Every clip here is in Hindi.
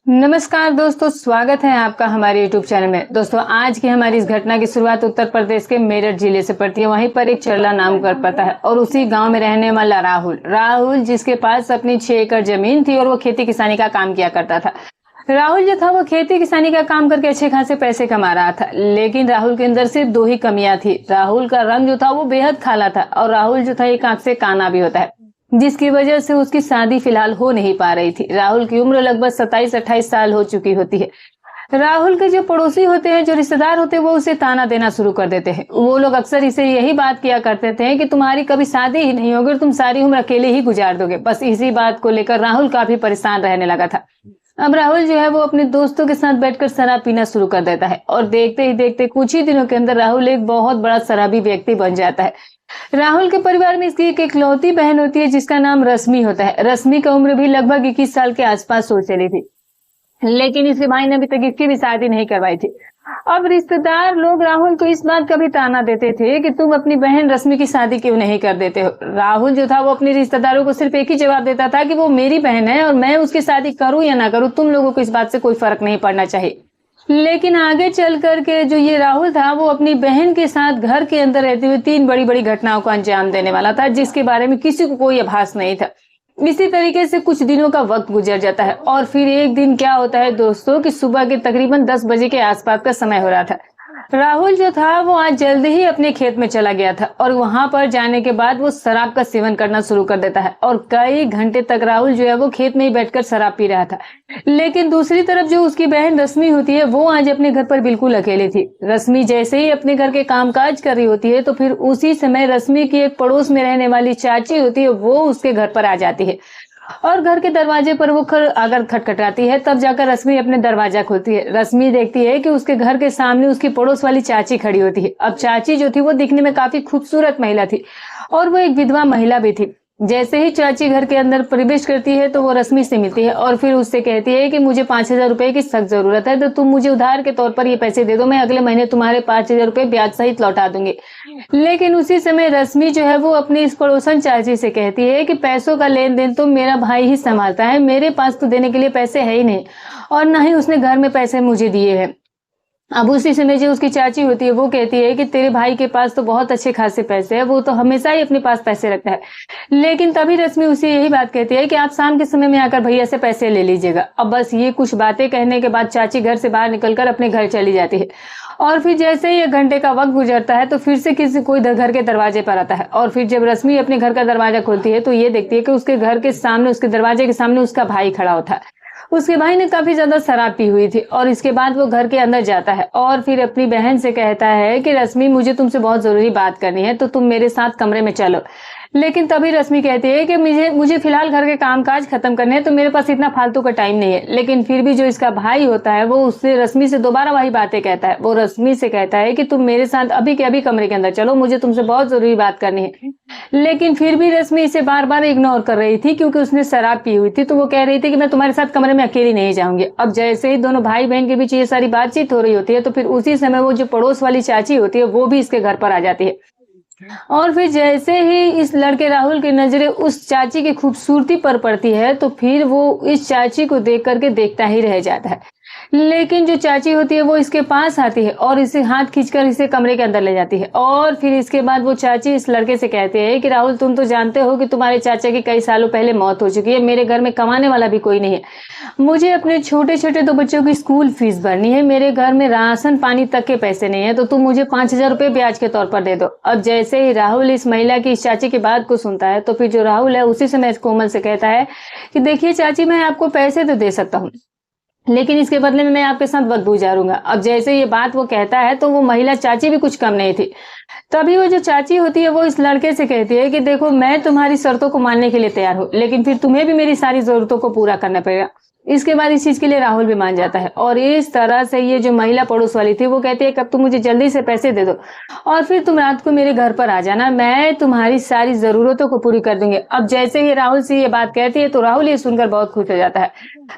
नमस्कार दोस्तों, स्वागत है आपका हमारे YouTube चैनल में। दोस्तों, आज की हमारी इस घटना की शुरुआत उत्तर प्रदेश के मेरठ जिले से पड़ती है। वहीं पर एक चरला नाम कर पड़ता है और उसी गांव में रहने वाला राहुल जिसके पास अपनी 6 एकड़ जमीन थी और वो खेती किसानी का काम किया करता था। राहुल जो था वो खेती किसानी का काम करके अच्छे खासे पैसे कमा रहा था, लेकिन राहुल के अंदर सिर्फ 2 ही कमियां थी। राहुल का रंग जो था वो बेहद काला था और राहुल जो था एक आंख से काना भी होता है, जिसकी वजह से उसकी शादी फिलहाल हो नहीं पा रही थी। राहुल की उम्र लगभग 27-28 साल हो चुकी होती है। राहुल के जो पड़ोसी होते हैं, जो रिश्तेदार होते हैं, वो उसे ताना देना शुरू कर देते हैं। वो लोग अक्सर इसे यही बात किया करते थे कि तुम्हारी कभी शादी ही नहीं होगी, तुम सारी उम्र अकेले ही गुजार दोगे। बस इसी बात को लेकर राहुल काफी परेशान रहने लगा था। अब राहुल जो है वो अपने दोस्तों के साथ बैठकर शराब पीना शुरू कर देता है और देखते ही देखते कुछ ही दिनों के अंदर राहुल एक बहुत बड़ा शराबी व्यक्ति बन जाता है। राहुल के परिवार में इसकी एक इकलौती बहन होती है जिसका नाम रश्मि होता है। रश्मि का उम्र भी लगभग 21 साल के आसपास हो चली थी, लेकिन इसके भाई ने अभी तक इसकी भी शादी नहीं करवाई थी। अब रिश्तेदार लोग राहुल को इस बात का भी ताना देते थे कि तुम अपनी बहन रश्मि की शादी क्यों नहीं कर देते हो। राहुल जो था वो अपने रिश्तेदारों को सिर्फ एक ही जवाब देता था कि वो मेरी बहन है और मैं उसकी शादी करूं या ना करूं, तुम लोगों को इस बात से कोई फर्क नहीं पड़ना चाहिए। लेकिन आगे चल करके जो ये राहुल था वो अपनी बहन के साथ घर के अंदर रहते हुए 3 बड़ी-बड़ी घटनाओं को अंजाम देने वाला था, जिसके बारे में किसी को कोई आभास नहीं था। इसी तरीके से कुछ दिनों का वक्त गुजर जाता है और फिर एक दिन क्या होता है दोस्तों कि सुबह के तकरीबन 10 बजे के आसपास का समय हो रहा था। राहुल जो था वो आज जल्दी ही अपने खेत में चला गया था और वहां पर जाने के बाद वो शराब का सेवन करना शुरू कर देता है और कई घंटे तक राहुल जो है वो खेत में ही बैठकर शराब पी रहा था। लेकिन दूसरी तरफ जो उसकी बहन रश्मि होती है वो आज अपने घर पर बिल्कुल अकेली थी। रश्मि जैसे ही अपने घर के कामकाज कर रही होती है तो फिर उसी समय रश्मि की एक पड़ोस में रहने वाली चाची होती है, वो उसके घर पर आ जाती है और घर के दरवाजे पर वो अगर खटखटाती है तब जाकर रश्मि अपने दरवाजा खोलती है। रश्मि देखती है कि उसके घर के सामने उसकी पड़ोस वाली चाची खड़ी होती है। अब चाची जो थी वो दिखने में काफी खूबसूरत महिला थी और वो एक विधवा महिला भी थी। जैसे ही चाची घर के अंदर प्रवेश करती है तो वो रश्मि से मिलती है और फिर उससे कहती है कि मुझे 5,000 रुपए की सख्त जरूरत है, तो तुम मुझे उधार के तौर पर ये पैसे दे दो, मैं अगले महीने तुम्हारे 5,000 रुपए ब्याज सहित लौटा दूंगी। लेकिन उसी समय रश्मि जो है वो अपनी इस पड़ोसन चाची से कहती है कि पैसों का लेन देन तो मेरा भाई ही संभालता है, मेरे पास तो देने के लिए पैसे है ही नहीं और न ही उसने घर में पैसे मुझे दिए हैं। अब उसी समय जो उसकी चाची होती है वो कहती है कि तेरे भाई के पास तो बहुत अच्छे खासे पैसे हैं, वो तो हमेशा ही अपने पास पैसे रखता है। लेकिन तभी रश्मि उसे यही बात कहती है कि आप शाम के समय में आकर भैया से पैसे ले लीजिएगा। अब बस ये कुछ बातें कहने के बाद चाची घर से बाहर निकलकर अपने घर चली जाती है और फिर जैसे ही 1 घंटे का वक्त गुजरता है तो फिर से कोई घर के दरवाजे पर आता है और फिर जब रश्मि अपने घर का दरवाजा खोलती है तो ये देखती है कि उसके घर के सामने, उसके दरवाजे के सामने उसका भाई खड़ा होता है। उसके भाई ने काफी ज्यादा शराब पी हुई थी और इसके बाद वो घर के अंदर जाता है और फिर अपनी बहन से कहता है कि रश्मि, मुझे तुमसे बहुत जरूरी बात करनी है, तो तुम मेरे साथ कमरे में चलो। लेकिन तभी रश्मि कहती है कि मुझे फिलहाल घर के कामकाज खत्म करने हैं, तो मेरे पास इतना फालतू का टाइम नहीं है। लेकिन फिर भी जो इसका भाई होता है वो उससे रश्मि से दोबारा वही बातें कहता है। वो रश्मि से कहता है कि तुम मेरे साथ अभी के अभी कमरे के अंदर चलो, मुझे तुमसे बहुत जरूरी बात करनी है। लेकिन फिर भी रश्मि इसे बार बार इग्नोर कर रही थी क्योंकि उसने शराब पी हुई थी, तो वो कह रही थी कि मैं तुम्हारे साथ कमरे में अकेली नहीं जाऊंगी। अब जैसे ही दोनों भाई बहन के बीच ये सारी बातचीत हो रही होती है तो फिर उसी समय वो जो पड़ोस वाली चाची होती है वो भी इसके घर पर आ जाती है और फिर जैसे ही इस लड़के राहुल की नजरें उस चाची की खूबसूरती पर पड़ती है तो फिर वो इस चाची को देख करके देखता ही रह जाता है। लेकिन जो चाची होती है वो इसके पास आती है और इसे हाथ खींचकर इसे कमरे के अंदर ले जाती है और फिर इसके बाद वो चाची इस लड़के से कहती है कि राहुल, तुम तो जानते हो कि तुम्हारे चाचा की कई सालों पहले मौत हो चुकी है, मेरे घर में कमाने वाला भी कोई नहीं है, मुझे अपने छोटे छोटे 2 बच्चों की स्कूल फीस भरनी है, मेरे घर में राशन पानी तक के पैसे नहीं है, तो तुम मुझे 5,000 रुपए ब्याज के तौर पर दे दो। अब जैसे ही राहुल इस महिला की, इस चाची की बात को सुनता है तो फिर जो राहुल है उसी समय कोमल से कहता है कि देखिए चाची, मैं आपको पैसे तो दे सकता हूँ, लेकिन इसके बदले में मैं आपके साथ वक्त गुजारूंगा। अब जैसे ये बात वो कहता है तो वो महिला चाची भी कुछ कम नहीं थी। तभी वो जो चाची होती है वो इस लड़के से कहती है कि देखो, मैं तुम्हारी शर्तों को मानने के लिए तैयार हूँ, लेकिन फिर तुम्हें भी मेरी सारी जरूरतों को पूरा करना पड़ेगा। इसके बाद इस चीज के लिए राहुल भी मान जाता है और इस तरह से ये जो महिला पड़ोस वाली थी वो कहती है कि अब तुम मुझे जल्दी से पैसे दे दो और फिर तुम रात को मेरे घर पर आ जाना, मैं तुम्हारी सारी जरूरतों को पूरी कर दूंगी। अब जैसे ही राहुल से ये बात कहती है तो राहुल ये सुनकर बहुत खुश हो जाता है।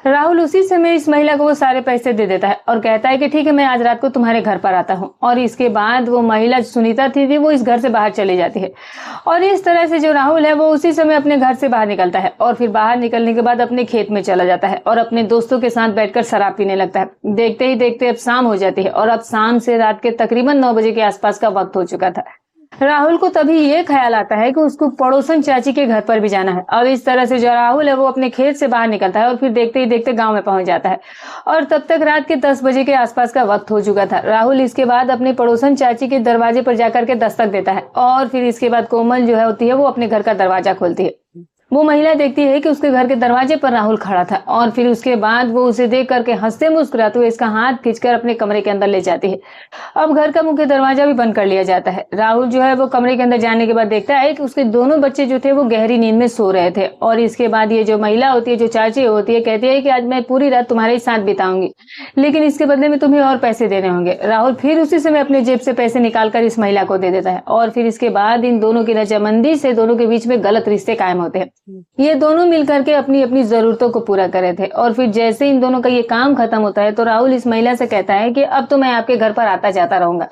राहुल उसी समय इस महिला को वो सारे पैसे दे देता है और कहता है कि ठीक है, मैं आज रात को तुम्हारे घर पर आता हूँ। और इसके बाद वो महिला सुनीता थी वो इस घर से बाहर चली जाती है और इस तरह से जो राहुल है वो उसी समय अपने घर से बाहर निकलता है और फिर बाहर निकलने के बाद अपने खेत में चला जाता है और और अपने दोस्तों के साथ बैठकर शराब पीने लगता है। देखते ही देखते अब शाम हो जाती है और अब शाम से रात के तकरीबन 9 बजे के आसपास का वक्त हो चुका था। राहुल को तभी ये ख्याल आता है कि उसको पड़ोसन चाची के घर पर भी जाना है। अब इस तरह से जो राहुल है वो अपने खेत से बाहर निकलता है और फिर देखते ही देखते गांव में पहुंच जाता है और तब तक रात के 10 बजे के आसपास का वक्त हो चुका था। राहुल इसके बाद अपने पड़ोसन चाची के दरवाजे पर जाकर के दस्तक देता है और फिर इसके बाद कोमल जो है होती है वो अपने घर का दरवाजा खोलती है। वो महिला देखती है कि उसके घर के दरवाजे पर राहुल खड़ा था और फिर उसके बाद वो उसे देख करके हंसते मुस्कुराते हुए इसका हाथ खींचकर अपने कमरे के अंदर ले जाती है। अब घर का मुख्य दरवाजा भी बंद कर लिया जाता है। राहुल जो है वो कमरे के अंदर जाने के बाद देखता है कि उसके दोनों बच्चे जो थे वो गहरी नींद में सो रहे थे और इसके बाद ये जो महिला होती है, जो चाची होती है, कहती है कि आज मैं पूरी रात तुम्हारे साथ बिताऊंगी, लेकिन इसके बदले में तुम्हें और पैसे देने होंगे। राहुल फिर उसी समय अपने जेब से पैसे निकालकर इस महिला को दे देता है और फिर इसके बाद इन दोनों की रजामंदी से दोनों के बीच में गलत रिश्ते कायम होते हैं। ये दोनों मिलकर के अपनी अपनी जरूरतों को पूरा करे थे और फिर जैसे इन दोनों का ये काम खत्म होता है तो राहुल इस महिला से कहता है कि अब तो मैं आपके घर पर आता जाता रहूंगा।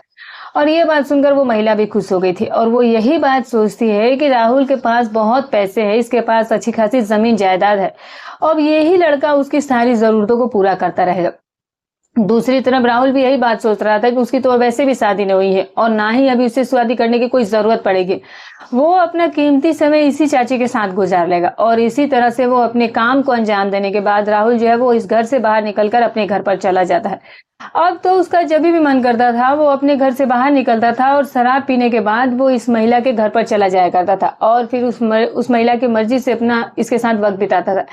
और ये बात सुनकर वो महिला भी खुश हो गई थी और वो यही बात सोचती है कि राहुल के पास बहुत पैसे हैं, इसके पास अच्छी खासी जमीन जायदाद है, अब यही लड़का उसकी सारी जरूरतों को पूरा करता रहेगा। दूसरी तरफ राहुल भी यही बात सोच रहा था कि उसकी तो वैसे भी शादी नहीं हुई है और ना ही अभी उसे शादी करने की कोई जरूरत पड़ेगी। वो अपना कीमती समय इसी चाची के साथ गुजार लेगा और इसी तरह से वो अपने काम को अंजाम देने के बाद राहुल जो है वो इस घर से बाहर निकलकर अपने घर पर चला जाता है। अब तो उसका जब भी मन करता था वो अपने घर से बाहर निकलता था और शराब पीने के बाद वो इस महिला के घर पर चला जाया करता था और फिर उस महिला की मर्जी से अपना इसके साथ वक्त बिताता था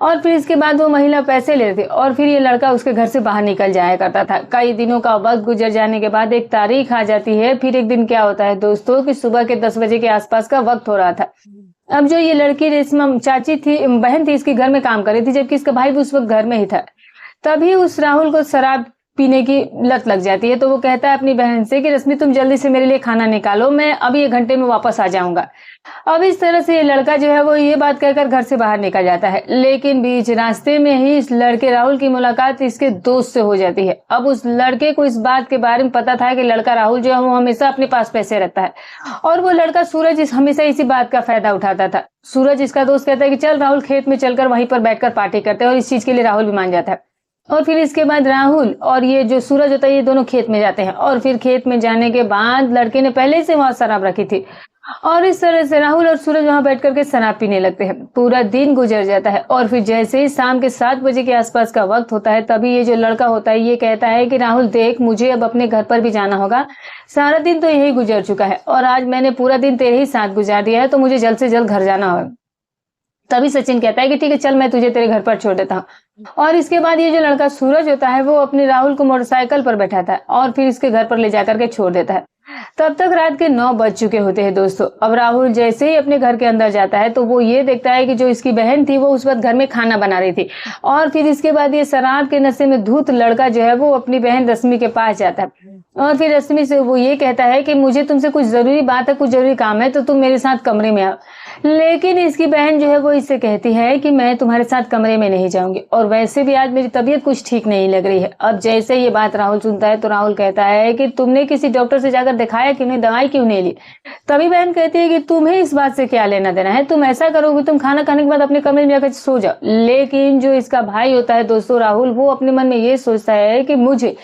और फिर इसके बाद वो महिला पैसे लेती और फिर ये लड़का उसके घर से बाहर निकल जाया करता था। कई दिनों का वक्त गुजर जाने के बाद एक तारीख आ जाती है। फिर एक दिन क्या होता है दोस्तों कि सुबह के 10 बजे के आसपास का वक्त हो रहा था। अब जो ये लड़की रेशमा चाची थी, बहन थी, इसके घर में काम कर रही थी जबकि इसका भाई भी उस वक्त घर में ही था। तभी उस राहुल को शराब पीने की लत लग जाती है तो वो कहता है अपनी बहन से कि रश्मि तुम जल्दी से मेरे लिए खाना निकालो, मैं अभी 1 घंटे में वापस आ जाऊंगा। अब इस तरह से ये लड़का जो है वो ये बात कहकर घर से बाहर निकल जाता है, लेकिन बीच रास्ते में ही इस लड़के राहुल की मुलाकात इसके दोस्त से हो जाती है। अब उस लड़के को इस बात के बारे में पता था कि लड़का राहुल जो है वो हमेशा अपने पास पैसे रखता है और वो लड़का सूरज हमेशा इसी बात का फायदा उठाता था। सूरज इसका दोस्त कहता है कि चल राहुल खेत में चलकर वहीं पर बैठकर पार्टी करते हैं और इस चीज के लिए राहुल भी मान जाता है। और फिर इसके बाद राहुल और ये जो सूरज होता है ये दोनों खेत में जाते हैं और फिर खेत में जाने के बाद लड़के ने पहले से वहां शराब रखी थी और इस तरह से राहुल और सूरज वहां बैठ करके शराब पीने लगते हैं। पूरा दिन गुजर जाता है और फिर जैसे ही शाम के 7 बजे के आसपास का वक्त होता है तभी ये जो लड़का होता है ये कहता है कि राहुल देख, मुझे अब अपने घर पर भी जाना होगा, सारा दिन तो यही गुजर चुका है और आज मैंने पूरा दिन तेरे ही साथ गुजार दिया है तो मुझे जल्द से जल्द घर जाना होगा। तभी सचिन कहता है कि ठीक है चल मैं तुझे तेरे घर पर छोड़ देता हूँ। और इसके बाद ये जो लड़का सूरज होता है वो अपने राहुल को मोटरसाइकिल पर बैठाता है और फिर इसके घर पर ले जाकर के छोड़ देता है। तब तक रात के 9 बज चुके होते हैं दोस्तों। अब राहुल जैसे ही अपने घर के अंदर जाता है तो वो ये देखता है कि जो इसकी बहन थी वो उस वक्त घर में खाना बना रही थी और फिर इसके बाद ये शराब के नशे में धूत लड़का जो है वो अपनी बहन रश्मि के पास जाता है और फिर रश्मि से वो ये कहता है कि मुझे तुमसे कुछ जरूरी बात है, कुछ जरूरी काम है तो तुम मेरे साथ कमरे में आओ। लेकिन इसकी बहन जो है वो इससे कहती है कि मैं तुम्हारे साथ कमरे में नहीं जाऊंगी और वैसे भी आज मेरी तबीयत कुछ ठीक नहीं लग रही है। अब जैसे ये बात राहुल सुनता है तो राहुल कहता है कि तुमने किसी डॉक्टर से जाकर दिखाया क्यों नहीं, दवाई क्यों नहीं ली? तभी बहन कहती है कि तुम्हें इस बात से क्या लेना देना है, तुम ऐसा करोगे तुम खाना खाने के बाद अपने कमरे में जाकर सो जाओ। लेकिन जो इसका भाई होता है दोस्तों राहुल, वो अपने मन में ये सोचता है कि मुझे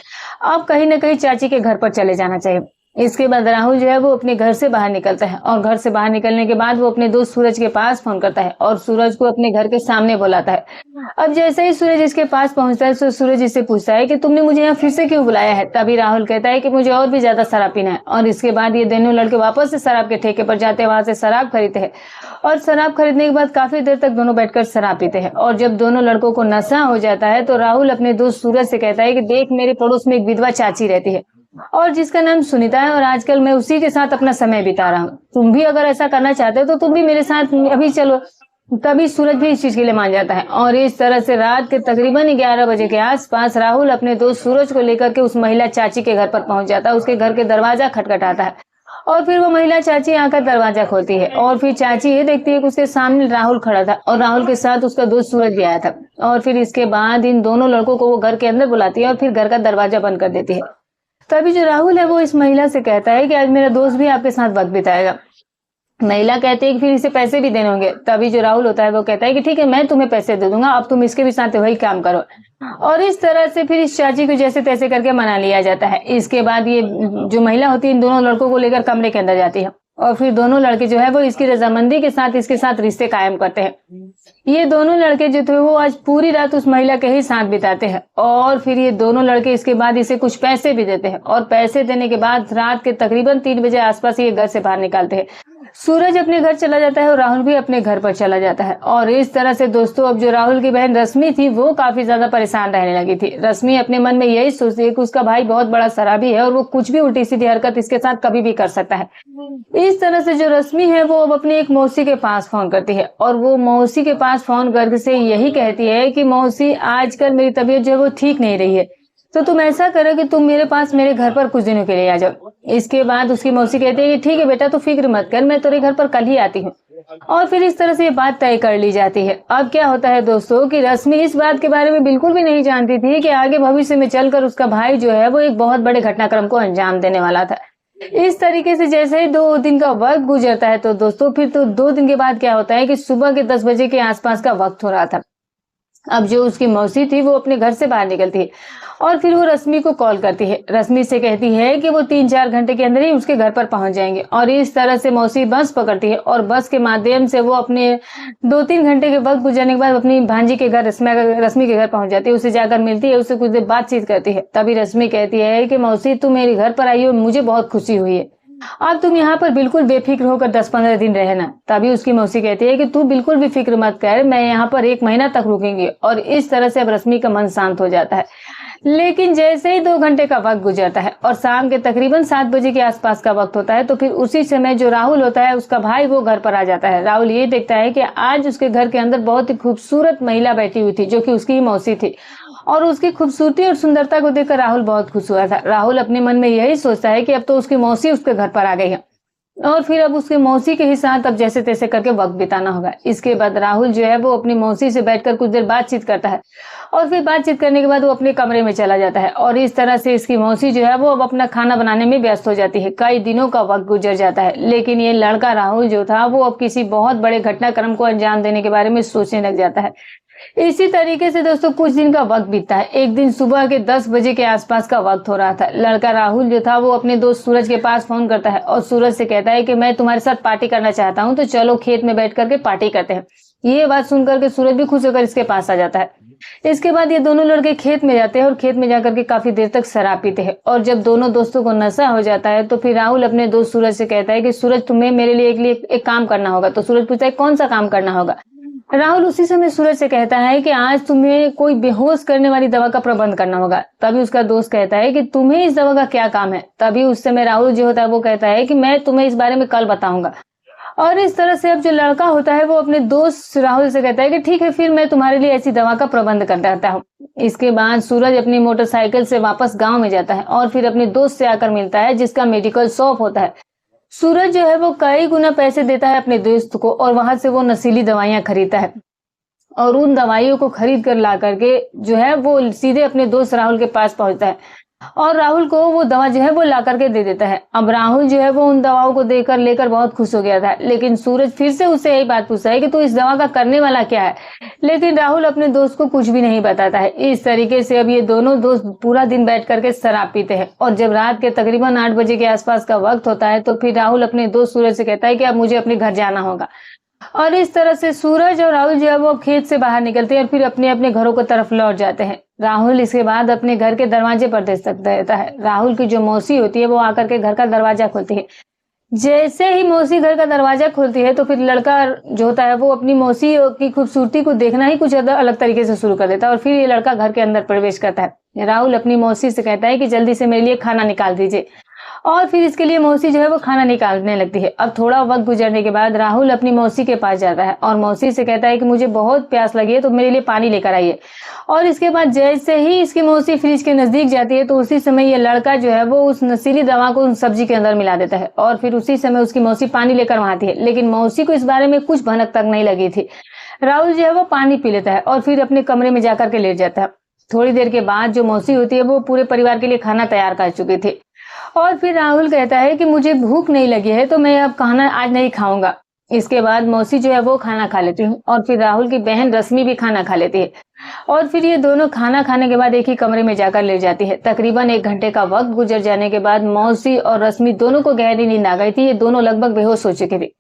अब कहीं ना कहीं चाची के घर पर चले जाना चाहिए। इसके बाद राहुल जो है वो अपने घर से बाहर निकलता है और घर से बाहर निकलने के बाद वो अपने दोस्त सूरज के पास फोन करता है और सूरज को अपने घर के सामने बुलाता है। अब जैसे ही सूरज इसके पास पहुंचता है तो सूरज इससे पूछता है कि तुमने मुझे यहाँ फिर से क्यों बुलाया है? तभी राहुल कहता है कि मुझे और भी ज्यादा शराब पीना है। और इसके बाद ये दोनों लड़के वापस से शराब के ठेके पर जाते हैं, वहां से शराब खरीदते हैं और शराब खरीदने के बाद काफी देर तक दोनों बैठकर शराब पीते हैं। और जब दोनों लड़कों को नशा हो जाता है तो राहुल अपने दोस्त सूरज से कहता है कि देख, मेरे पड़ोस में एक विधवा चाची रहती है और जिसका नाम सुनीता है और आजकल मैं उसी के साथ अपना समय बिता रहा हूँ। तुम भी अगर ऐसा करना चाहते हो तो तुम भी मेरे साथ अभी चलो। तभी सूरज भी इस चीज के लिए मान जाता है और इस तरह से रात के तकरीबन 11 बजे के आसपास राहुल अपने दोस्त सूरज को लेकर के उस महिला चाची के घर पर पहुंच जाता है। उसके घर के दरवाजा खटखटाता है और फिर वो महिला चाची आकर दरवाजा खोलती है और फिर चाची ये देखती है कि उसके सामने राहुल खड़ा था और राहुल के साथ उसका दोस्त सूरज भी आया था। और फिर इसके बाद इन दोनों लड़कों को वो घर के अंदर बुलाती है और फिर घर का दरवाजा बंद कर देती है। तभी जो राहुल है वो इस महिला से कहता है कि आज मेरा दोस्त भी आपके साथ वक्त बिताएगा। महिला कहती है कि फिर इसे पैसे भी देने होंगे। तभी जो राहुल होता है वो कहता है कि ठीक है, मैं तुम्हें पैसे दे दूंगा, अब तुम इसके भी साथ वही काम करो। और इस तरह से फिर इस चाची को जैसे तैसे करके मना लिया जाता है। इसके बाद ये जो महिला होती है इन दोनों लड़कों को लेकर कमरे के अंदर जाती है और फिर दोनों लड़के जो है वो इसकी रजामंदी के साथ इसके साथ रिश्ते कायम करते हैं। ये दोनों लड़के जो थे वो आज पूरी रात उस महिला के ही साथ बिताते हैं और फिर ये दोनों लड़के इसके बाद इसे कुछ पैसे भी देते हैं और पैसे देने के बाद रात के तकरीबन 3 बजे आसपास ये घर से बाहर निकालते हैं। सूरज अपने घर चला जाता है और राहुल भी अपने घर पर चला जाता है। और इस तरह से दोस्तों अब जो राहुल की बहन रश्मि थी वो काफी ज्यादा परेशान रहने लगी थी। रश्मि अपने मन में यही सोचती है कि उसका भाई बहुत बड़ा शराबी है और वो कुछ भी उल्टी सीधी हरकत इसके साथ कभी भी कर सकता है। इस तरह से जो रश्मि है वो अब अपनी एक मौसी के पास फोन करती है और वो मौसी के पास फोन करके यही कहती है कि मौसी, आजकल मेरी तबीयत जो है वो ठीक नहीं रही है, तो तुम ऐसा करो कि तुम मेरे पास मेरे घर पर कुछ दिनों के लिए आ जाओ। इसके बाद उसकी मौसी कहती है कि ठीक है बेटा, तू फिक्र मत कर, मैं तेरे घर पर कल ही आती हूँ। और फिर इस तरह से ये बात तय कर ली जाती है। अब क्या होता है दोस्तों कि रश्मि इस बात के बारे में बिल्कुल भी नहीं जानती थी कि आगे भविष्य में चलकर उसका भाई जो है वो एक बहुत बड़े घटनाक्रम को अंजाम देने वाला था। इस तरीके से जैसे ही 2 दिन का वक्त गुजरता है तो दोस्तों फिर तो 2 दिन के बाद क्या होता है कि सुबह के 10 बजे के आसपास का वक्त हो रहा था। अब जो उसकी मौसी थी वो अपने घर से बाहर निकलती है और फिर वो रश्मि को कॉल करती है। रश्मि से कहती है कि वो 3-4 घंटे के अंदर ही उसके घर पर पहुंच जाएंगे और इस तरह से मौसी बस पकड़ती है और बस के माध्यम से वो अपने 2-3 घंटे के वक्त गुजरने के बाद अपनी भांजी के घर रश्मि के घर पहुंच जाती है। उसे जाकर मिलती है, उससे कुछ देर बातचीत करती है। तभी रश्मि कहती है कि मौसी, तुम मेरे घर पर आई हो, मुझे बहुत खुशी हुई है, अब तुम यहाँ पर बिल्कुल बेफिक्र होकर 10-15 दिन रहना। तभी उसकी मौसी कहती है कि तू बिल्कुल भी फिक्र मत कर, मैं यहाँ पर 1 महीना तक रुकेंगी। और इस तरह से अब रश्मि का मन शांत हो जाता है। लेकिन जैसे ही 2 घंटे का वक्त गुजरता है और शाम के तकरीबन 7 बजे के आसपास का वक्त होता है तो फिर उसी समय जो राहुल होता है उसका भाई वो घर पर आ जाता है। राहुल ये देखता है कि आज उसके घर के अंदर बहुत ही खूबसूरत महिला बैठी हुई थी जो कि उसकी ही मौसी थी और उसकी खूबसूरती और सुंदरता को देखकर राहुल बहुत खुश हुआ था। राहुल अपने मन में यही सोचता है कि अब तो उसकी मौसी उसके घर पर आ गई है और फिर अब उसके मौसी के ही साथ अब जैसे तैसे करके वक्त बिताना होगा। इसके बाद राहुल जो है वो अपनी मौसी से बैठकर कुछ देर बातचीत करता है और फिर बातचीत करने के बाद वो अपने कमरे में चला जाता है और इस तरह से इसकी मौसी जो है वो अब अपना खाना बनाने में व्यस्त हो जाती है। कई दिनों का वक्त गुजर जाता है लेकिन ये लड़का राहुल जो था वो अब किसी बहुत बड़े घटनाक्रम को अंजाम देने के बारे में सोचने लग जाता है। इसी तरीके से दोस्तों कुछ दिन का वक्त बीतता है। एक दिन सुबह के 10 बजे के आसपास का वक्त हो रहा था। लड़का राहुल जो था वो अपने दोस्त सूरज के पास फोन करता है और सूरज से कहता है कि मैं तुम्हारे साथ पार्टी करना चाहता हूँ, तो चलो खेत में बैठ करके पार्टी करते हैं। ये बात सुनकर के सूरज भी खुश होकर इसके पास आ जाता है। इसके बाद ये दोनों लड़के खेत में जाते हैं और खेत में जाकर के काफी देर तक शराब पीते हैं और जब दोनों दोस्तों को नशा हो जाता है तो फिर राहुल अपने दोस्त सूरज से कहता है कि सूरज, तुम्हें मेरे लिए एक काम करना होगा। तो सूरज पूछता है कौन सा काम करना होगा। राहुल उसी समय सूरज से कहता है कि आज तुम्हें कोई बेहोश करने वाली दवा का प्रबंध करना होगा। तभी उसका दोस्त कहता है कि तुम्हें इस दवा का क्या काम है। तभी उस समय राहुल जो होता है वो कहता है कि मैं तुम्हें इस बारे में कल बताऊंगा। और इस तरह से अब जो लड़का होता है वो अपने दोस्त राहुल से कहता है कि ठीक है, फिर मैं तुम्हारे लिए ऐसी दवा का प्रबंध कर देता हूँ। इसके बाद सूरज अपनी मोटरसाइकिल से वापस गाँव में जाता है और फिर अपने दोस्त से आकर मिलता है जिसका मेडिकल शॉप होता है। सूरज जो है वो कई गुना पैसे देता है अपने दोस्त को और वहां से वो नशीली दवाइयां खरीदता है और उन दवाइयों को खरीद कर ला करके जो है वो सीधे अपने दोस्त राहुल के पास पहुंचता है और राहुल को वो दवा जो है वो ला करके दे देता है। अब राहुल जो है वो उन दवाओं को देकर लेकर बहुत खुश हो गया था लेकिन सूरज फिर से उससे यही बात पूछता है कि तू इस दवा का करने वाला क्या है। लेकिन राहुल अपने दोस्त को कुछ भी नहीं बताता है। इस तरीके से अब ये दोनों दोस्त पूरा दिन बैठ करके शराब पीते हैं और जब रात के तकरीबन 8 बजे के आसपास का वक्त होता है तो फिर राहुल अपने दोस्त सूरज से कहता है कि अब मुझे अपने घर जाना होगा। और इस तरह से सूरज और राहुल जो है वो खेत से बाहर निकलते हैं और फिर अपने अपने घरों की तरफ लौट जाते हैं। राहुल इसके बाद अपने घर के दरवाजे पर दस्तक देता है। राहुल की जो मौसी होती है वो आकर के घर का दरवाजा खोलती है। जैसे ही मौसी घर का दरवाजा खोलती है तो फिर लड़का जो होता है वो अपनी मौसी की खूबसूरती को देखना ही कुछ अलग तरीके से शुरू कर देता है और फिर ये लड़का घर के अंदर प्रवेश करता है। राहुल अपनी मौसी से कहता है कि जल्दी से मेरे लिए खाना निकाल दीजिए और फिर इसके लिए मौसी जो है वो खाना निकालने लगती है। अब थोड़ा वक्त गुजरने के बाद राहुल अपनी मौसी के पास जाता है और मौसी से कहता है कि मुझे बहुत प्यास लगी है तो मेरे लिए पानी लेकर आइए। और इसके बाद जैसे ही इसकी मौसी फ्रिज के नजदीक जाती है तो उसी समय ये लड़का जो है वो उस नशीली दवा को उस सब्जी के अंदर मिला देता है और फिर उसी समय उसकी मौसी पानी लेकर वहां आती है। लेकिन मौसी को इस बारे में कुछ भनक तक नहीं लगी थी। राहुल जो है वो पानी पी लेता है और फिर अपने कमरे में जाकर के लेट जाता है। थोड़ी देर के बाद जो मौसी होती है वो पूरे परिवार के लिए खाना तैयार कर चुकी थी और फिर राहुल कहता है कि मुझे भूख नहीं लगी है तो मैं अब खाना आज नहीं खाऊंगा। इसके बाद मौसी जो है वो खाना खा लेती है और फिर राहुल की बहन रश्मि भी खाना खा लेती है और फिर ये दोनों खाना खाने के बाद एक ही कमरे में जाकर ले जाती है। तकरीबन 1 घंटे का वक्त गुजर जाने के बाद मौसी और रश्मि दोनों को गहरी नींद आ गई थी। ये दोनों लगभग बेहोश हो चुके थे।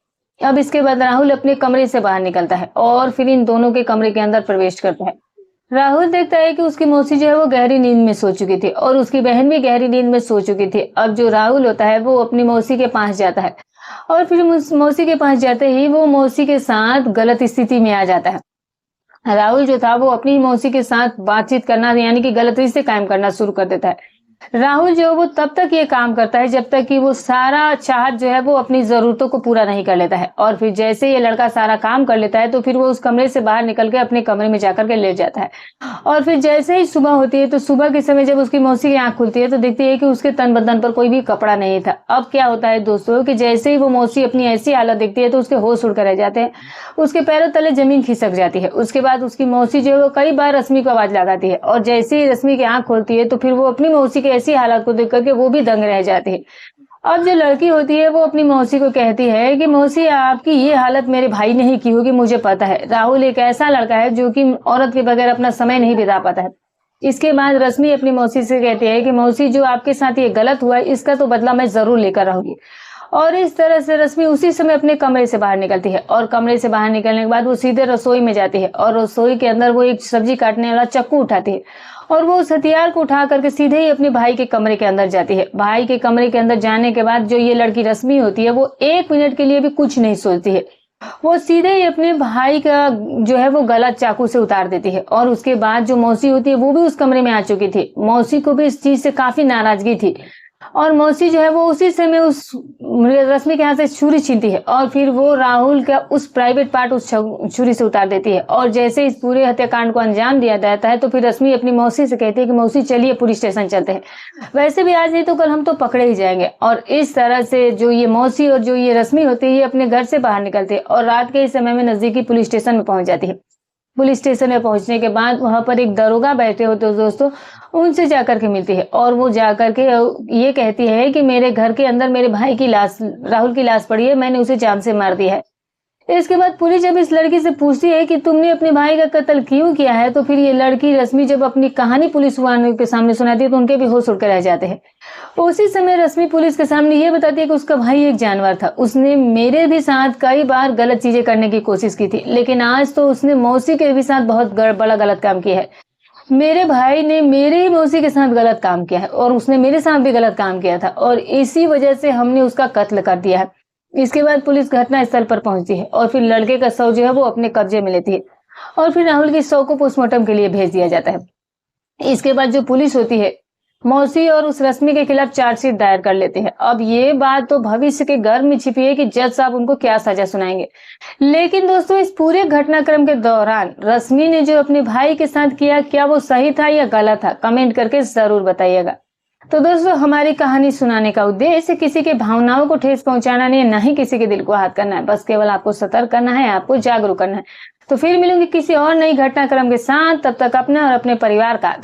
अब इसके बाद राहुल अपने कमरे से बाहर निकलता है और फिर इन दोनों के कमरे के अंदर प्रवेश करता है। राहुल देखता है कि उसकी मौसी जो है वो गहरी नींद में सो चुकी थी और उसकी बहन भी गहरी नींद में सो चुकी थी। अब जो राहुल होता है वो अपनी मौसी के पास जाता है और फिर मौसी के पास जाते ही वो मौसी के साथ गलत स्थिति में आ जाता है। राहुल जो था वो अपनी मौसी के साथ बातचीत करना यानी कि गलत रिश्ते कायम करना शुरू कर देता है। राहुल जो वो तब तक ये काम करता है जब तक कि वो सारा चाहत जो है वो अपनी जरूरतों को पूरा नहीं कर लेता है और फिर जैसे ये लड़का सारा काम कर लेता है तो फिर वो उस कमरे से बाहर निकल के अपने कमरे में जाकर के लेट जाता है। और फिर जैसे ही सुबह होती है तो सुबह के समय जब उसकी मौसी की आंख खुलती है तो देखती है कि उसके तन बदन पर कोई भी कपड़ा नहीं था। अब क्या होता है दोस्तों कि जैसे ही वो मौसी अपनी ऐसी हालत देखती है तो उसके होश उड़कर रह जाते हैं, उसके पैरों तले जमीन खिसक जाती है। उसके बाद उसकी मौसी जो है वो कई बार रश्मि को आवाज लगाती है और जैसे ही रश्मि की आंख खोलती है तो फिर वो अपनी मौसी की ऐसी हालत को देख करके वो भी दंग रह जाती है। अब जो लड़की होती है वो अपनी मौसी को कहती है कि मौसी आपकी ये हालत मेरे भाई ने ही की होगी, मुझे पता है। राहुल एक ऐसा लड़का है जो कि औरत के बगैर अपना समय नहीं बिता पाता है। इसके बाद रश्मि अपनी मौसी से कहती है कि मौसी जो आपके साथ ये गलत हुआ है इसका तो बदला मैं जरूर लेकर रहूंगी। और इस तरह से रश्मि उसी समय अपने कमरे से बाहर निकलती है और कमरे से बाहर निकलने के बाद वो सीधे रसोई में जाती है और रसोई के अंदर वो एक सब्जी काटने वाला चाकू उठाती है और वो उस हथियार को उठा करके सीधे ही अपने भाई के कमरे के अंदर जाती है। भाई के कमरे के अंदर जाने के बाद जो ये लड़की रश्मि होती है वो 1 मिनट के लिए भी कुछ नहीं सोचती है, वो सीधे ही अपने भाई का जो है वो गला चाकू से उतार देती है। और उसके बाद जो मौसी होती है वो भी उस कमरे में आ चुकी थी। मौसी को भी इस चीज से काफी नाराजगी थी और मौसी जो है वो उसी समय उस रश्मि के हाथ से छुरी छीनती है और फिर वो राहुल का उस प्राइवेट पार्ट उस छुरी से उतार देती है। और जैसे इस पूरे हत्याकांड को अंजाम दिया जाता है तो फिर रश्मि अपनी मौसी से कहती है कि मौसी चलिए पुलिस स्टेशन चलते हैं, वैसे भी आज नहीं तो कल हम तो पकड़े ही जाएंगे। और इस तरह से जो ये मौसी और जो ये रश्मि होती है ये अपने घर से बाहर निकलते हैं और रात के इस समय में नजदीकी पुलिस स्टेशन में पहुंच जाती है। पुलिस स्टेशन में पहुंचने के बाद वहां पर एक दरोगा बैठे होते हैं दोस्तों, उनसे जाकर के मिलती है और वो जाकर के ये कहती है कि मेरे घर के अंदर मेरे भाई की लाश, राहुल की लाश पड़ी है, मैंने उसे जान से मार दिया है। इसके बाद पुलिस जब इस लड़की से पूछती है कि तुमने अपने भाई का कत्ल क्यों किया है तो फिर ये लड़की रश्मि जब अपनी कहानी पुलिस वालों के सामने सुनाती है तो उनके भी होश उड़कर रह जाते हैं। उसी समय रश्मि पुलिस के सामने ये बताती है कि उसका भाई एक जानवर था, उसने मेरे भी साथ कई बार गलत चीजें करने की कोशिश की थी, लेकिन आज तो उसने मौसी के भी साथ बहुत बड़ा गलत काम किया है। मेरे भाई ने मेरे ही मौसी के साथ गलत काम किया है और उसने मेरे साथ भी गलत काम किया था और इसी वजह से हमने उसका कत्ल कर दिया है। इसके बाद पुलिस घटना स्थल पर पहुंचती है और फिर लड़के का शव जो है वो अपने कब्जे में लेती है और फिर राहुल के शव को पोस्टमार्टम के लिए भेज दिया जाता है। इसके बाद जो पुलिस होती है मौसी और उस रश्मि के खिलाफ चार्जशीट दायर कर लेते हैं। अब ये बात तो भविष्य के गर्भ में छिपी है कि जज साहब उनको क्या सजा सुनाएंगे, लेकिन दोस्तों इस पूरे घटनाक्रम के दौरान रश्मि ने जो अपने भाई के साथ किया क्या वो सही था या गलत था, कमेंट करके जरूर बताइएगा। तो दोस्तों हमारी कहानी सुनाने का उद्देश्य किसी के भावनाओं को ठेस पहुंचाना नहीं है, ना ही किसी के दिल को आहत करना है, बस केवल आपको सतर्क करना है, आपको जागरूक करना है। तो फिर मिलूंगी किसी और नई घटनाक्रम के साथ, तब तक अपना और अपने परिवार का